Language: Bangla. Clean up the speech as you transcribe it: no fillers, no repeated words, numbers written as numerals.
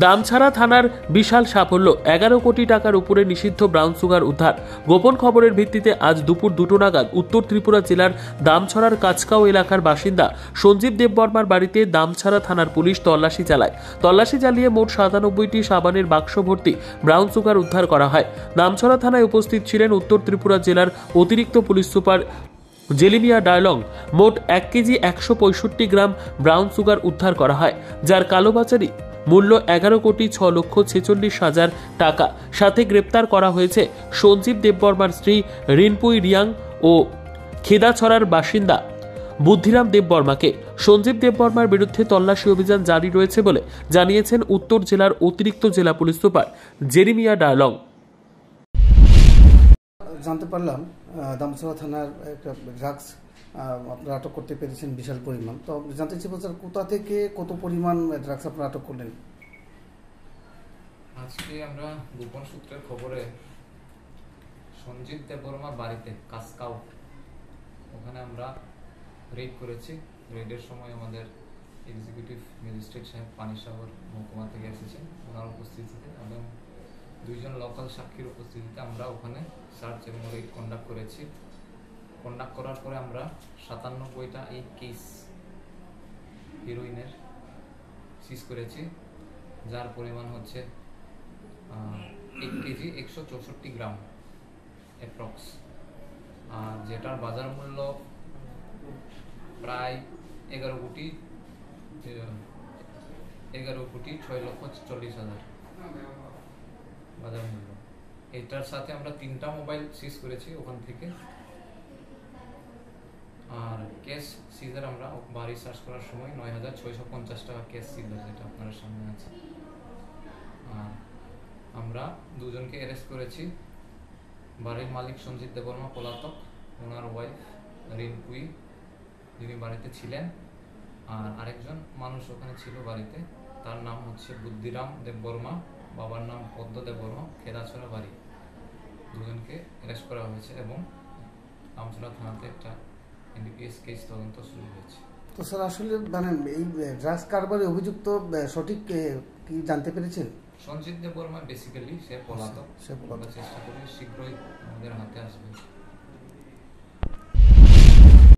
দামছাড়া থানার বিশাল সাফল্য, 11 কোটি টাকার উপরে নিষিদ্ধ ব্রাউন সুগার উদ্ধার। গোপন খবরের ভিত্তিতে আজ দুপুর 2টো নাগাদ উত্তর ত্রিপুরা জেলার দামছড়ার কাচকাও এলাকার বাসিন্দা সঞ্জীব দেববর্মার বাড়িতে দামছাড়া থানার পুলিশ তল্লাশি চালায়। তল্লাশি চালিয়ে মোট 97টি সাবানের বাক্স ভর্তি ব্রাউন সুগার উদ্ধার করা হয়। দামছড়া থানায় উপস্থিত ছিলেন উত্তর ত্রিপুরা জেলার অতিরিক্ত পুলিশ সুপার জেলিমিয়া ডায়লং। মোট 1 কেজি 165 গ্রাম ব্রাউন সুগার উদ্ধার করা হয়, যার কালোবাজারি মূল্য 11,46,46,000 টাকা। সাথে গ্রেপ্তার করা হয়েছে সঞ্জীব দেববর্মার স্ত্রী রিনপুই রিয়াং ও খেদাছড়ার বাসিন্দা বুদ্ধিরাম দেববর্মাকে। সঞ্জীব দেববর্মার বিরুদ্ধে তল্লাশি অভিযান জারি রয়েছে বলে জানিয়েছেন উত্তর জেলার অতিরিক্ত জেলা পুলিশ সুপার জেরিমিয়া ডায়লং। জানতে পারলাম দামছড়া থানার একটা ড্রাগস আপনারা আটক করতে পেরেছেন বিশাল পরিমাণ। তো জানতে চাইব স্যার, কোথা থেকে কত পরিমাণ ড্রাগস আপনারা আটক করলেন? আজকে আমরা গোপন সূত্রের খবরে সঞ্জীব দেববর্মার বাড়িতে কাচকাও, ওখানে আমরা রেড করেছি। রেডের সময় আমাদের এক্সিকিউটিভ ম্যাজিস্ট্রেট সাহেব পানিসাগর মহকুমা থেকে এসেছেন, ওনার উপস্থিতিতে এবং 2 জন লোকাল সাক্ষীর উপস্থিতিতে আমরা ওখানে সার্চ এবং রেড কন্ডাক্ট করেছি। কন্ডাক্ট করার পরে আমরা 97টা এই কেস হিরোইনের সিজ করেছি, যার পরিমাণ হচ্ছে 1 কেজি 164 গ্রাম অ্যাপ্রক্স, আর যেটার বাজার মূল্য প্রায় 11 কোটি 6,40,000 বাজার মূল্য। এটার সাথে আমরা 3টা মোবাইল সিজ করেছি ওখান থেকে। আর ক্যাশ সিজার আমরা বাড়ি সার্চ করার সময় 9,650 টাকা ক্যাশ সিজার, যেটা আপনার সামনে আছে। আর আমরা 2 জনকে অ্যারেস্ট করেছি। বাড়ির মালিক সঞ্জীব দেববর্মা পলাতক, ওনার ওয়াইফ রিনপুই যিনি বাড়িতে ছিলেন, আর আরেকজন মানুষ ওখানে ছিল বাড়িতে, তার নাম হচ্ছে বুদ্ধিরাম দেববর্মা, বাবার নাম পদ্ম দেববর্মা, খেদাছড়া বাড়ি। 2 জনকে অ্যারেস্ট করা হয়েছে এবং দামছড়া থানাতে একটা এনডিপিএস কেস তদন্ত শুরু হয়েছে। তো স্যার, আসলে মানে এই ড্রাগস কারবারে অভিযুক্ত সঠিক কি জানতে পেরেছেন? সঞ্জীব দেববর্মা বেসিক্যালি সে পলাতক, চেষ্টা করি শীঘ্রই আমাদের হাতে আসবে।